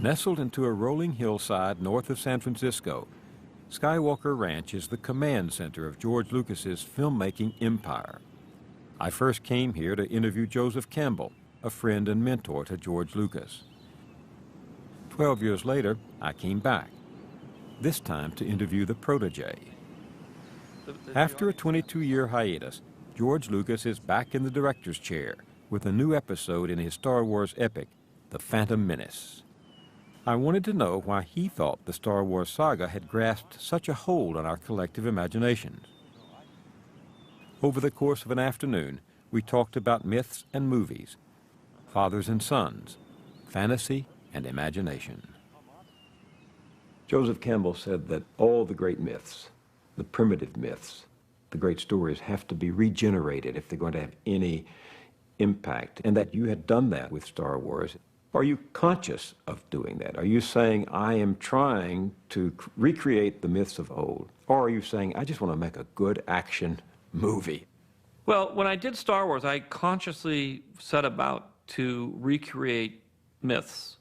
Nestled into a rolling hillside north of San Francisco, Skywalker Ranch is the command center of George Lucas's filmmaking empire. I first came here to interview Joseph Campbell, a friend and mentor to George Lucas. 12 years later, I came back, this time to interview the protege. After a 22-year hiatus, George Lucas is back in the director's chair with a new episode in his Star Wars epic, The Phantom Menace. I wanted to know why he thought the Star Wars saga had grasped such a hold on our collective imaginations. Over the course of an afternoon, we talked about myths and movies, fathers and sons, fantasy and imagination. Joseph Campbell said that all the great myths, the primitive myths, the great stories have to be regenerated if they're going to have any impact, and that you had done that with Star Wars. Are you conscious of doing that? Are you saying, I am trying to recreate the myths of old? Or are you saying, I just want to make a good action movie? Well, when I did Star Wars, I consciously set about to recreate myths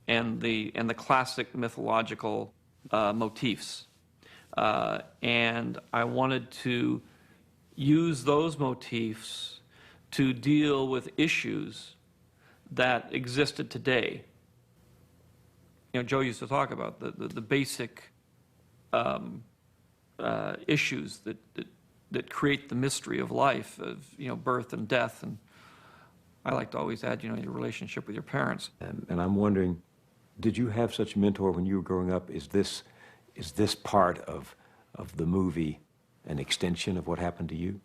and the classic mythological motifs. And I wanted to use those motifs to deal with issues that existed today. You know, Joe used to talk about the basic issues that create the mystery of life, of, you know, birth and death. And I like to always add, you know, your relationship with your parents. And I'm wondering, did you have such a mentor when you were growing up? Is this part of the movie an extension of what happened to you?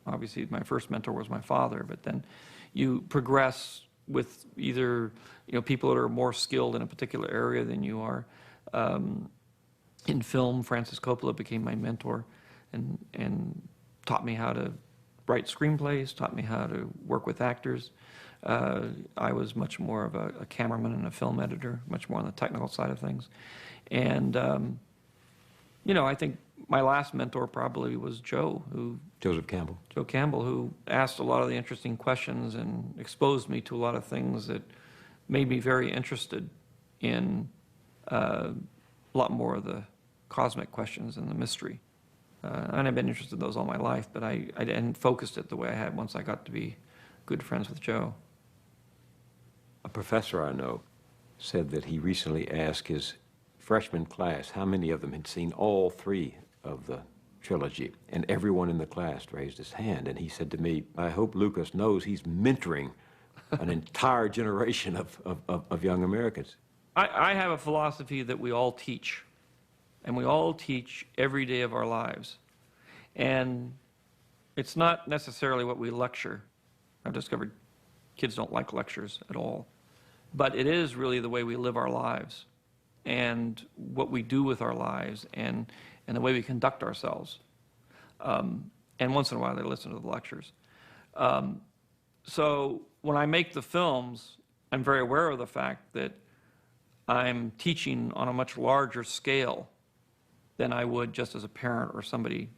Obviously, my first mentor was my father, but then you progress with either, you know, people that are more skilled in a particular area than you are. In film, Francis Coppola became my mentor and taught me how to write screenplays, taught me how to work with actors. I was much more of a cameraman and a film editor, much more on the technical side of things. And, you know, I think my last mentor probably was Joe, Joseph Campbell. Joe Campbell, who asked a lot of the interesting questions and exposed me to a lot of things that made me very interested in a lot more of the cosmic questions and the mystery. And I've been interested in those all my life, but I hadn't focused it the way I had once I got to be good friends with Joe. A professor I know said that he recently asked his freshman class how many of them had seen all three of the trilogy, and everyone in the class raised his hand. And he said to me, I hope Lucas knows he's mentoring an entire generation of young Americans. I have a philosophy that we all teach, and we all teach every day of our lives. And it's not necessarily what we lecture. I've discovered kids don't like lectures at all. But it is really the way we live our lives and what we do with our lives and the way we conduct ourselves. And once in a while, they listen to the lectures. So when I make the films, I'm very aware of the fact that I'm teaching on a much larger scale than I would just as a parent or somebody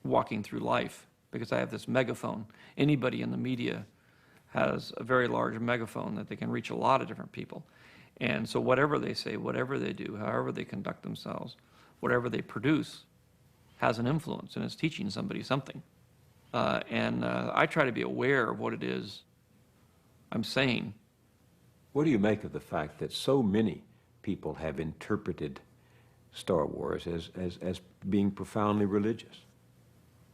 walking through life, because I have this megaphone. Anybody in the media has a very large megaphone that they can reach a lot of different people. And so whatever they say, whatever they do, however they conduct themselves, whatever they produce has an influence and is teaching somebody something. I try to be aware of what it is I'm saying. What do you make of the fact that so many people have interpreted Star Wars as being profoundly religious?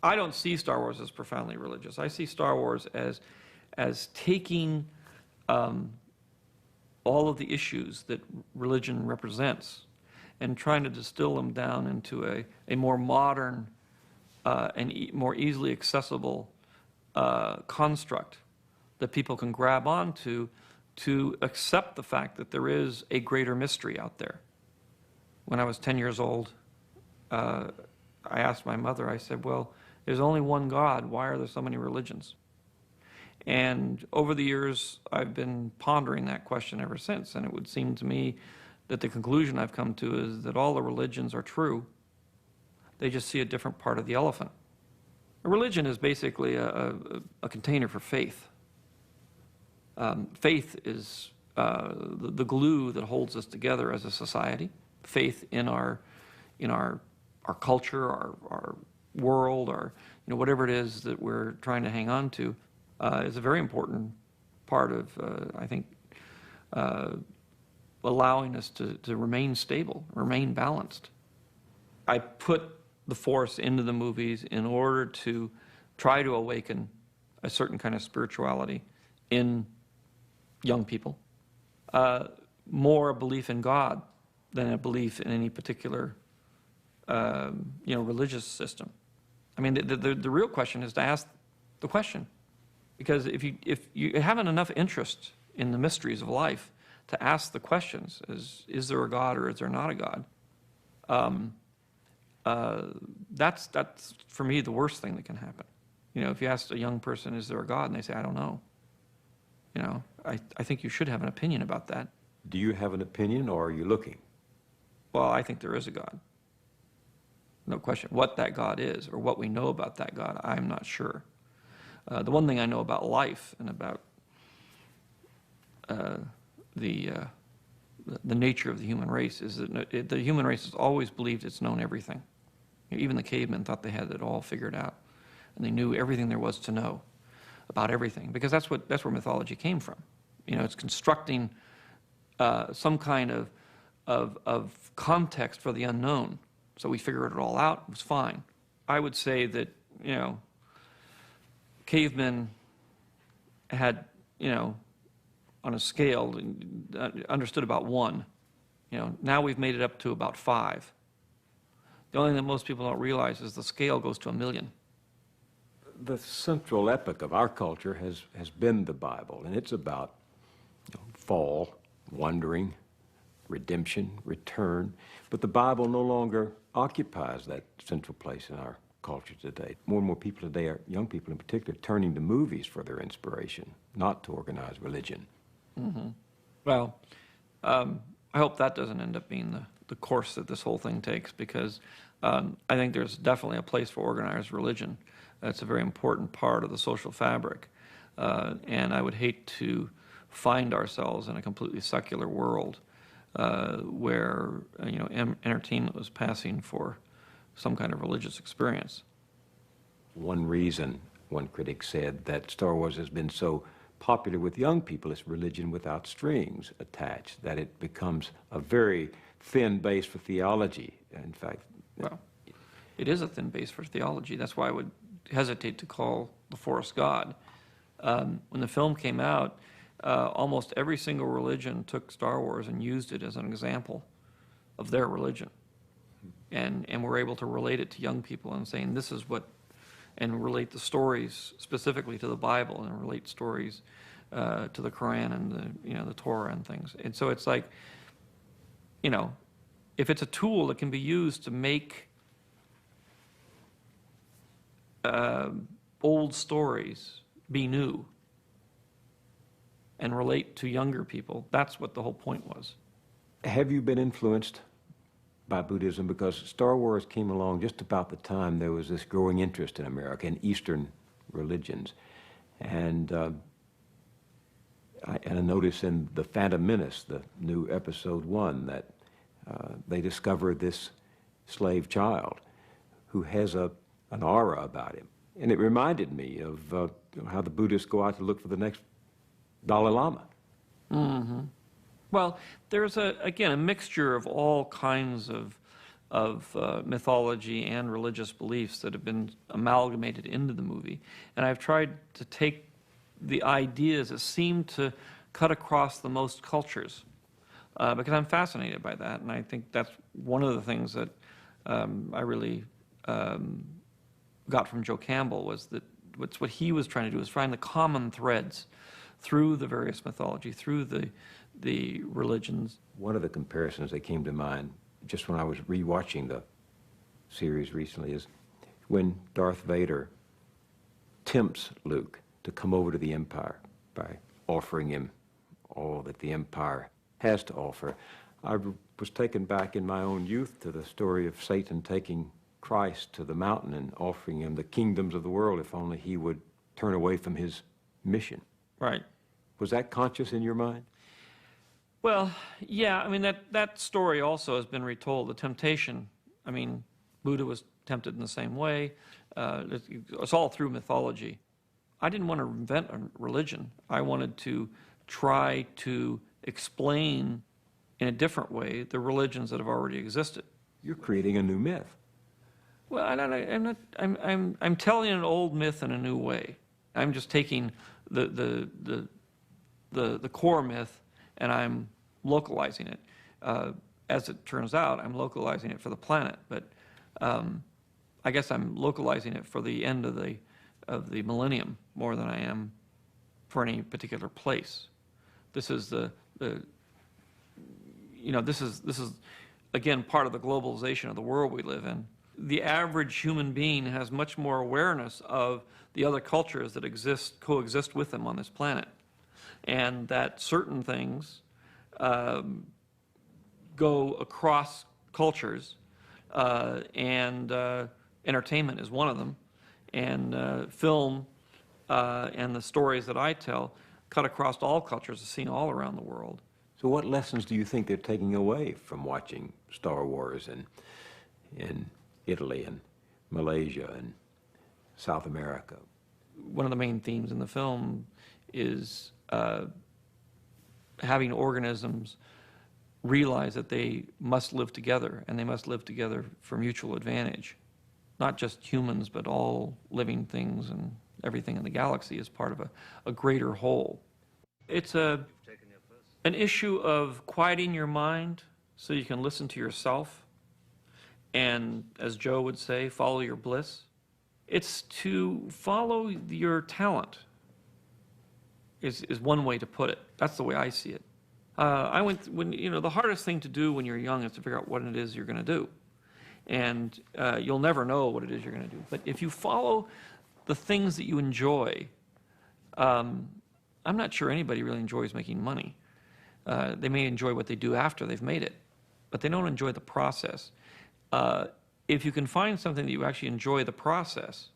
I don't see Star Wars as profoundly religious. I see Star Wars as taking all of the issues that religion represents and trying to distill them down into a more modern and more easily accessible construct that people can grab onto to accept the fact that there is a greater mystery out there. When I was 10 years old, I asked my mother, I said, well, there's only one God. Why are there so many religions? And over the years, I've been pondering that question ever since, and it would seem to me that the conclusion I've come to is that all the religions are true. They just see a different part of the elephant. A religion is basically a container for faith. Faith is the glue that holds us together as a society. Faith in our culture, our world, our whatever it is that we're trying to hang on to, is a very important part of I think allowing us to remain stable, remain balanced. I put the Force into the movies in order to try to awaken a certain kind of spirituality in young people, more a belief in God than a belief in any particular religious system. I mean, the real question is to ask the question, because if you haven't enough interest in the mysteries of life to ask the questions, is there a God or is there not a God? That's for me the worst thing that can happen. If you ask a young person, is there a God, and they say, I don't know. I think you should have an opinion about that. Do you have an opinion, or are you looking? Well, I think there is a God. No question. What that God is, or what we know about that God, I'm not sure. The one thing I know about life and about the nature of the human race is that the human race has always believed it's known everything. Even the cavemen thought they had it all figured out, and they knew everything there was to know about everything, because that's where mythology came from. It's constructing some kind of context for the unknown. So we figured it all out. It was fine. I would say that cavemen had on a scale understood about 1. Now we've made it up to about 5. The only thing that most people don't realize is the scale goes to 1 million. The central epic of our culture has been the Bible, and it's about fall, wandering, redemption, return. But the Bible no longer occupies that central place in our culture today. More and more people today, young people in particular, turning to movies for their inspiration, not to organize religion. Mm-hmm. Well, I hope that doesn't end up being the course that this whole thing takes, because I think there's definitely a place for organized religion. That's a very important part of the social fabric. And I would hate to find ourselves in a completely secular world where entertainment was passing for some kind of religious experience. One reason, one critic said, that Star Wars has been so popular with young people is religion without strings attached, that it becomes a very thin base for theology. In fact, well, it is a thin base for theology. That's why I would hesitate to call the Force God. When the film came out, almost every single religion took Star Wars and used it as an example of their religion, and were able to relate it to young people and saying this is what, and relate the stories specifically to the Bible and relate stories to the Quran and the Torah and things. And so it's like, if it's a tool that can be used to make old stories be new and relate to younger people, that's what the whole point was. Have you been influenced by Buddhism? Because Star Wars came along just about the time there was this growing interest in America in Eastern religions. And I noticed in The Phantom Menace, the new Episode 1, that they discover this slave child who has an aura about him. And it reminded me of how the Buddhists go out to look for the next Dalai Lama. Mm-hmm. Well, there's again a mixture of all kinds of mythology and religious beliefs that have been amalgamated into the movie, and I've tried to take the ideas that seem to cut across the most cultures, because I'm fascinated by that, and I think that's one of the things that I really got from Joe Campbell, was that what he was trying to do is find the common threads through the various mythology, through the religions. One of the comparisons that came to mind just when I was rewatching the series recently is when Darth Vader tempts Luke to come over to the Empire by offering him all that the Empire has to offer. I was taken back in my own youth to the story of Satan taking Christ to the mountain and offering him the kingdoms of the world if only he would turn away from his mission. Right. Was that conscious in your mind? Well, yeah, I mean, that story also has been retold, the temptation. I mean, Buddha was tempted in the same way. It's all through mythology. I didn't want to invent a religion. I wanted to try to explain in a different way the religions that have already existed. You're creating a new myth. Well, I'm telling an old myth in a new way. I'm just taking the core myth and I'm localizing it. As it turns out, I'm localizing it for the planet, but I guess I'm localizing it for the end of the millennium more than I am for any particular place. This is this is again part of the globalization of the world we live in. The average human being has much more awareness of the other cultures that coexist with them on this planet, and that certain things go across cultures, and entertainment is one of them, and film and the stories that I tell cut across all cultures, are seen all around the world. So what lessons do you think they're taking away from watching Star Wars in Italy and Malaysia and South America? One of the main themes in the film is having organisms realize that they must live together, and they must live together for mutual advantage. Not just humans, but all living things and everything in the galaxy is part of a greater whole. It's an issue of quieting your mind so you can listen to yourself, and, as Joe would say, follow your bliss. It's to follow your talent is one way to put it. That's the way I see it. The hardest thing to do when you're young is to figure out what it is you're going to do. And you'll never know what it is you're going to do. But if you follow the things that you enjoy, I'm not sure anybody really enjoys making money. They may enjoy what they do after they've made it, but they don't enjoy the process. If you can find something that you actually enjoy the process,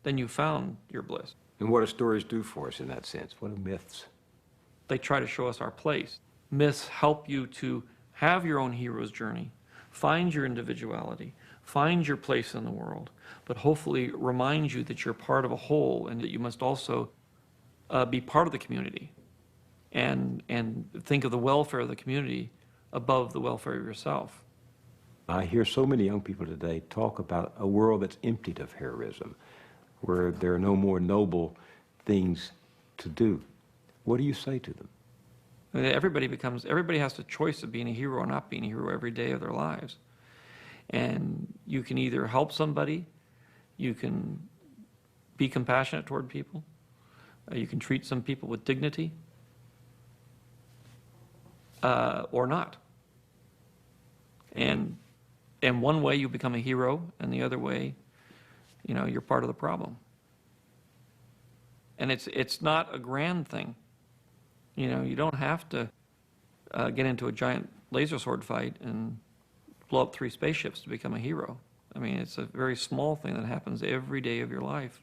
then you found your bliss. And what do stories do for us in that sense? What are myths? They try to show us our place. Myths help you to have your own hero's journey, find your individuality, find your place in the world, but hopefully remind you that you're part of a whole and that you must also be part of the community and think of the welfare of the community above the welfare of yourself. I hear so many young people today talk about a world that's emptied of heroism, where there are no more noble things to do. What do you say to them? Everybody has the choice of being a hero or not being a hero every day of their lives. And you can either help somebody, you can be compassionate toward people, you can treat some people with dignity, or not. And one way you become a hero, and the other way, you're part of the problem. And it's not a grand thing. You don't have to get into a giant laser sword fight and blow up 3 spaceships to become a hero. I mean, it's a very small thing that happens every day of your life.